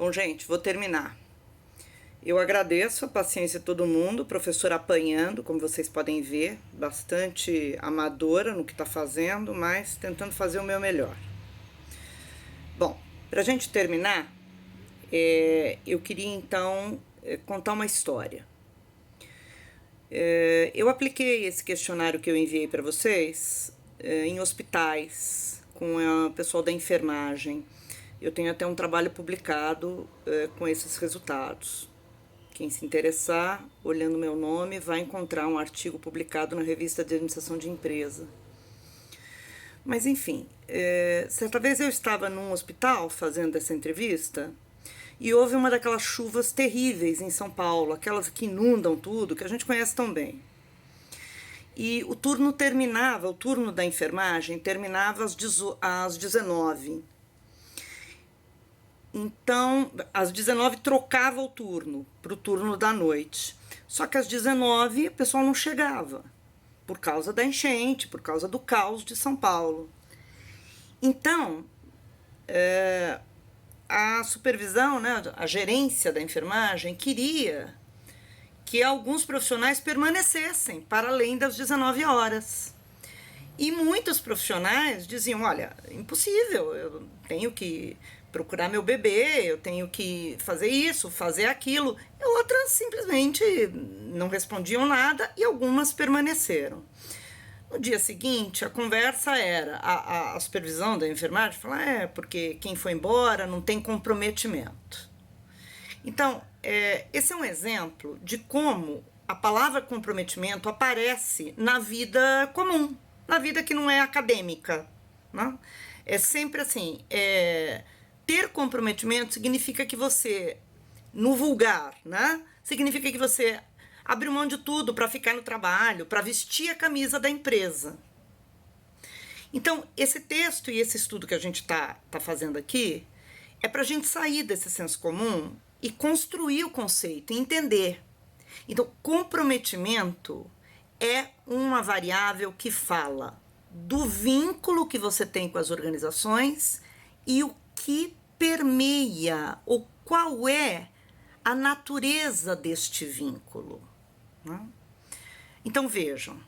Bom, gente, vou terminar. Eu agradeço a paciência de todo mundo, professora apanhando, como vocês podem ver, bastante amadora no que está fazendo, mas tentando fazer o meu melhor. Bom, para a gente terminar, eu queria então contar uma história. Eu apliquei esse questionário que eu enviei para vocês em hospitais, com o pessoal da enfermagem. Eu tenho até um trabalho publicado com esses resultados. Quem se interessar, olhando meu nome, vai encontrar um artigo publicado na revista de administração de empresa. Mas enfim, certa vez eu estava num hospital fazendo essa entrevista e houve uma daquelas chuvas terríveis em São Paulo, aquelas que inundam tudo, que a gente conhece tão bem. E o turno da enfermagem terminava às 19h. Então, às 19h trocava o turno para o turno da noite. Só que às 19h o pessoal não chegava, por causa da enchente, por causa do caos de São Paulo. Então, a supervisão, né, a gerência da enfermagem queria que alguns profissionais permanecessem para além das 19 horas. E muitos profissionais diziam, olha, impossível, eu tenho que procurar meu bebê, eu tenho que fazer isso, fazer aquilo. E outras simplesmente não respondiam nada e algumas permaneceram. No dia seguinte, a conversa era, a supervisão da enfermagem falou, porque quem foi embora não tem comprometimento. Então, esse é um exemplo de como a palavra comprometimento aparece na vida comum, na vida que não é acadêmica, né? É sempre assim, ter comprometimento significa que você, no vulgar, né? Significa que você abriu mão de tudo para ficar no trabalho, para vestir a camisa da empresa. Então, esse texto e esse estudo que a gente tá fazendo aqui é para a gente sair desse senso comum e construir o conceito, entender. Então, comprometimento é uma variável que fala do vínculo que você tem com as organizações e o que permeia, ou qual é a natureza deste vínculo, né? Então, vejam,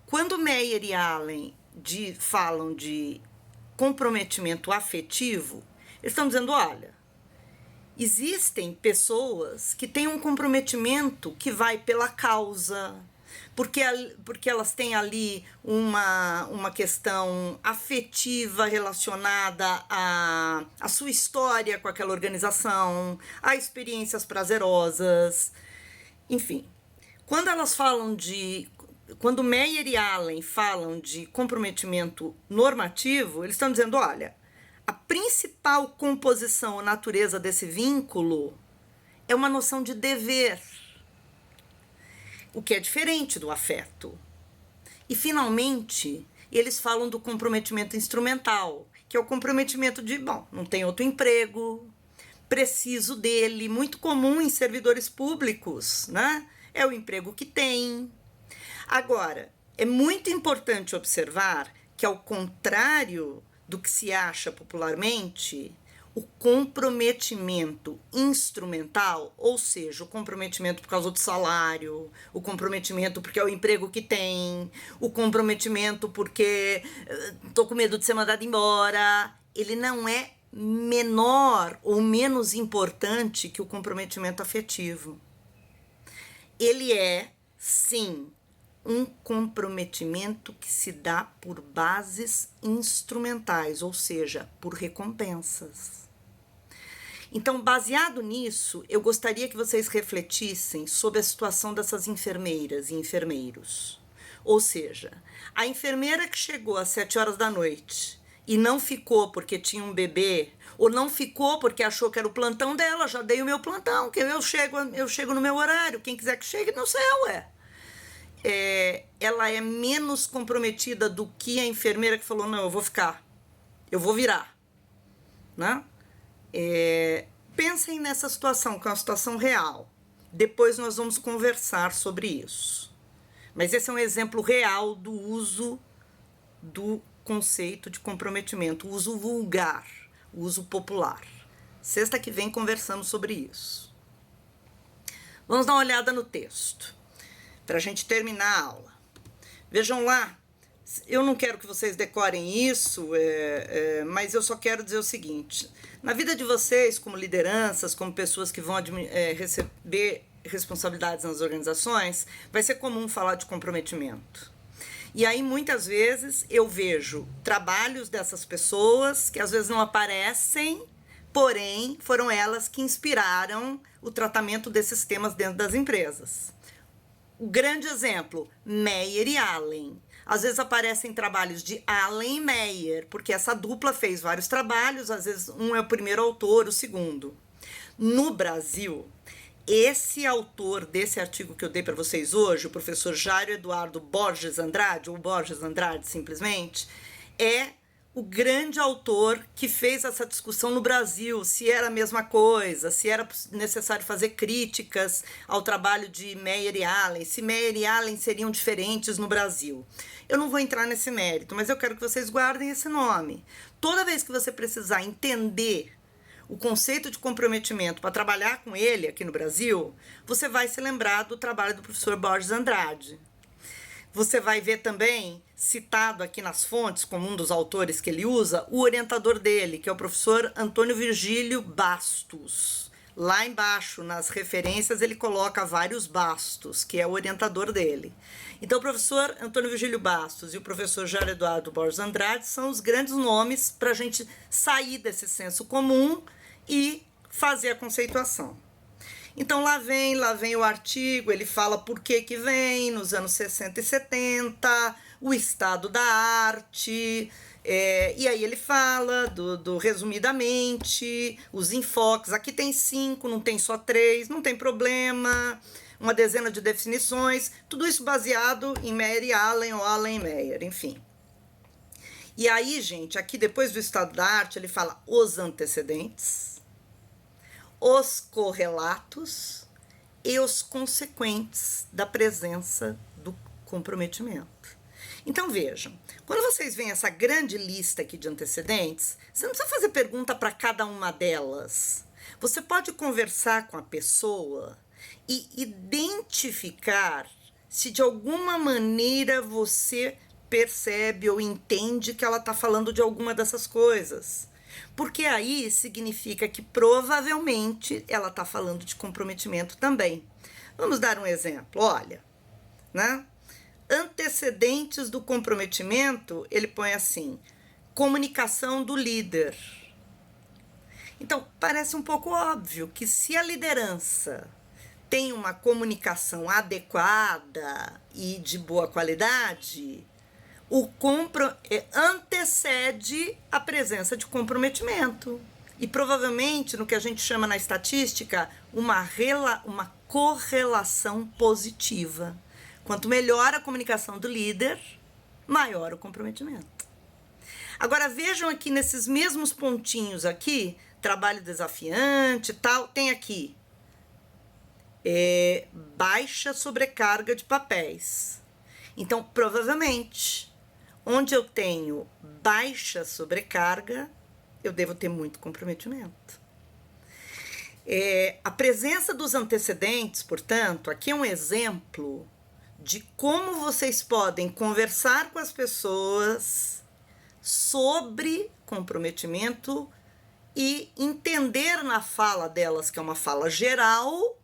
quando Meyer e Allen falam de comprometimento afetivo, eles estão dizendo, olha, existem pessoas que têm um comprometimento que vai pela causa, porque elas têm ali uma questão afetiva relacionada à sua história com aquela organização, a experiências prazerosas, enfim. Quando Meyer e Allen falam de comprometimento normativo, eles estão dizendo, olha, a principal composição ou natureza desse vínculo é uma noção de dever, o que é diferente do afeto. E, finalmente, eles falam do comprometimento instrumental, que é o comprometimento de, não tem outro emprego, preciso dele, muito comum em servidores públicos, né? É o emprego que tem. Agora, é muito importante observar que, ao contrário do que se acha popularmente, o comprometimento instrumental, ou seja, o comprometimento por causa do salário, o comprometimento porque é o emprego que tem, o comprometimento porque estou com medo de ser mandado embora, ele não é menor ou menos importante que o comprometimento afetivo. Ele é, sim, um comprometimento que se dá por bases instrumentais, ou seja, por recompensas. Então, baseado nisso, eu gostaria que vocês refletissem sobre a situação dessas enfermeiras e enfermeiros. Ou seja, a enfermeira que chegou às 7 horas da noite e não ficou porque tinha um bebê, ou não ficou porque achou que era o plantão dela, já dei o meu plantão, que eu chego no meu horário, quem quiser que chegue no céu, ela é menos comprometida do que a enfermeira que falou, não, eu vou ficar, eu vou virar, né? Pensem nessa situação, que é uma situação real. Depois nós vamos conversar sobre isso. Mas esse é um exemplo real do uso do conceito de comprometimento, o uso vulgar, uso popular. Sexta que vem conversamos sobre isso. Vamos dar uma olhada no texto, para a gente terminar a aula. Vejam lá, eu não quero que vocês decorem isso, mas eu só quero dizer o seguinte: na vida de vocês, como lideranças, como pessoas que vão receber responsabilidades nas organizações, vai ser comum falar de comprometimento. E aí, muitas vezes, eu vejo trabalhos dessas pessoas que às vezes não aparecem, porém, foram elas que inspiraram o tratamento desses temas dentro das empresas. O grande exemplo, Meyer e Allen. Às vezes aparecem trabalhos de Allen e Meyer, porque essa dupla fez vários trabalhos, às vezes um é o primeiro autor, o segundo. No Brasil, esse autor desse artigo que eu dei para vocês hoje, o professor Jairo Eduardo Borges Andrade, ou Borges Andrade simplesmente, é o grande autor que fez essa discussão no Brasil, se era a mesma coisa, se era necessário fazer críticas ao trabalho de Meyer e Allen, se Meyer e Allen seriam diferentes no Brasil. Eu não vou entrar nesse mérito, mas eu quero que vocês guardem esse nome. Toda vez que você precisar entender o conceito de comprometimento para trabalhar com ele aqui no Brasil, você vai se lembrar do trabalho do professor Borges Andrade. Você vai ver também, citado aqui nas fontes, como um dos autores que ele usa, o orientador dele, que é o professor Antônio Virgílio Bastos. Lá embaixo, nas referências, ele coloca vários Bastos, que é o orientador dele. Então, o professor Antônio Virgílio Bastos e o professor Jairo Eduardo Borges Andrade são os grandes nomes para a gente sair desse senso comum e fazer a conceituação. Então, lá vem o artigo, ele fala por que vem, nos anos 60 e 70, o estado da arte, e aí ele fala do resumidamente, os enfoques. Aqui tem 5, não tem só 3, não tem problema, uma dezena de definições, tudo isso baseado em Meyer e Allen, ou Allen e Meyer, enfim. E aí, gente, aqui depois do estado da arte, ele fala os antecedentes, os correlatos e os consequentes da presença do comprometimento. Então, vejam, quando vocês veem essa grande lista aqui de antecedentes, você não precisa fazer pergunta para cada uma delas. Você pode conversar com a pessoa e identificar se de alguma maneira você percebe ou entende que ela está falando de alguma dessas coisas. Porque aí significa que provavelmente ela está falando de comprometimento também. Vamos dar um exemplo, olha, né? Antecedentes do comprometimento, ele põe assim, comunicação do líder. Então, parece um pouco óbvio que se a liderança tem uma comunicação adequada e de boa qualidade, antecede a presença de comprometimento. E provavelmente, no que a gente chama na estatística, uma correlação positiva. Quanto melhor a comunicação do líder, maior o comprometimento. Agora, vejam aqui nesses mesmos pontinhos aqui, trabalho desafiante e tal, tem aqui baixa sobrecarga de papéis. Então, provavelmente, onde eu tenho baixa sobrecarga, eu devo ter muito comprometimento. A presença dos antecedentes, portanto, aqui é um exemplo de como vocês podem conversar com as pessoas sobre comprometimento e entender na fala delas, que é uma fala geral,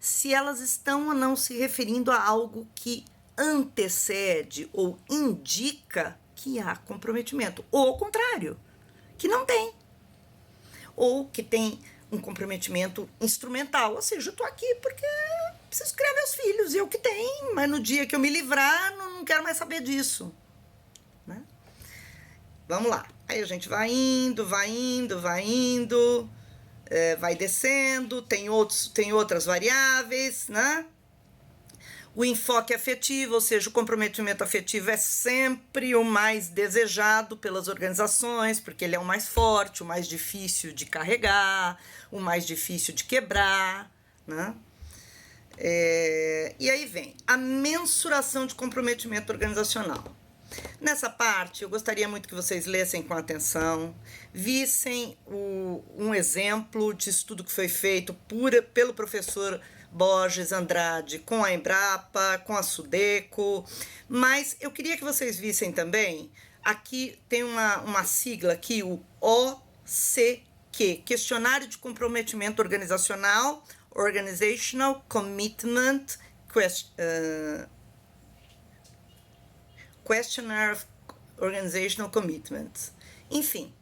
se elas estão ou não se referindo a algo que antecede ou indica que há comprometimento, ou ao contrário, que não tem, ou que tem um comprometimento instrumental, ou seja, eu tô aqui porque preciso criar meus filhos, e eu que tenho, mas no dia que eu me livrar, não quero mais saber disso, né? Vamos lá, aí a gente vai indo, vai descendo, tem outras variáveis, né? O enfoque afetivo, ou seja, o comprometimento afetivo é sempre o mais desejado pelas organizações, porque ele é o mais forte, o mais difícil de carregar, o mais difícil de quebrar, né? E aí vem a mensuração de comprometimento organizacional. Nessa parte, eu gostaria muito que vocês lessem com atenção, vissem um exemplo de estudo que foi feito pelo professor Borges Andrade com a Embrapa, com a Sudeco, mas eu queria que vocês vissem também, aqui tem uma sigla aqui, o OCQ, Questionário de Comprometimento Organizacional, Organizational Commitment Questionnaire of Organizational Commitment. Enfim,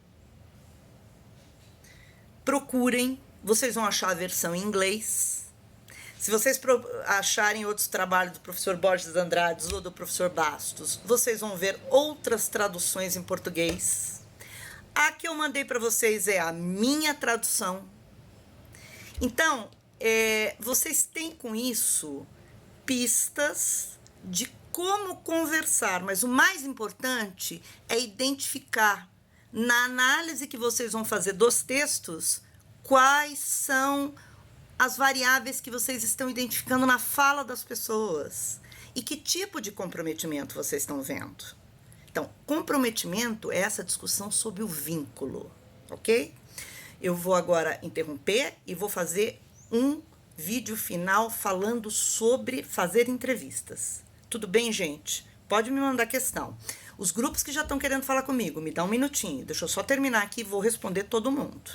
procurem, vocês vão achar a versão em inglês. Se vocês acharem outros trabalhos do professor Borges Andrade ou do professor Bastos, vocês vão ver outras traduções em português. A que eu mandei para vocês é a minha tradução. Então, vocês têm com isso pistas de como conversar, mas o mais importante é identificar, na análise que vocês vão fazer dos textos, quais são as variáveis que vocês estão identificando na fala das pessoas e que tipo de comprometimento vocês estão vendo. Então, comprometimento é essa discussão sobre o vínculo, ok? Eu vou agora interromper e vou fazer um vídeo final falando sobre fazer entrevistas. Tudo bem, gente? Pode me mandar questão. Os grupos que já estão querendo falar comigo, me dá um minutinho. Deixa eu só terminar aqui e vou responder todo mundo.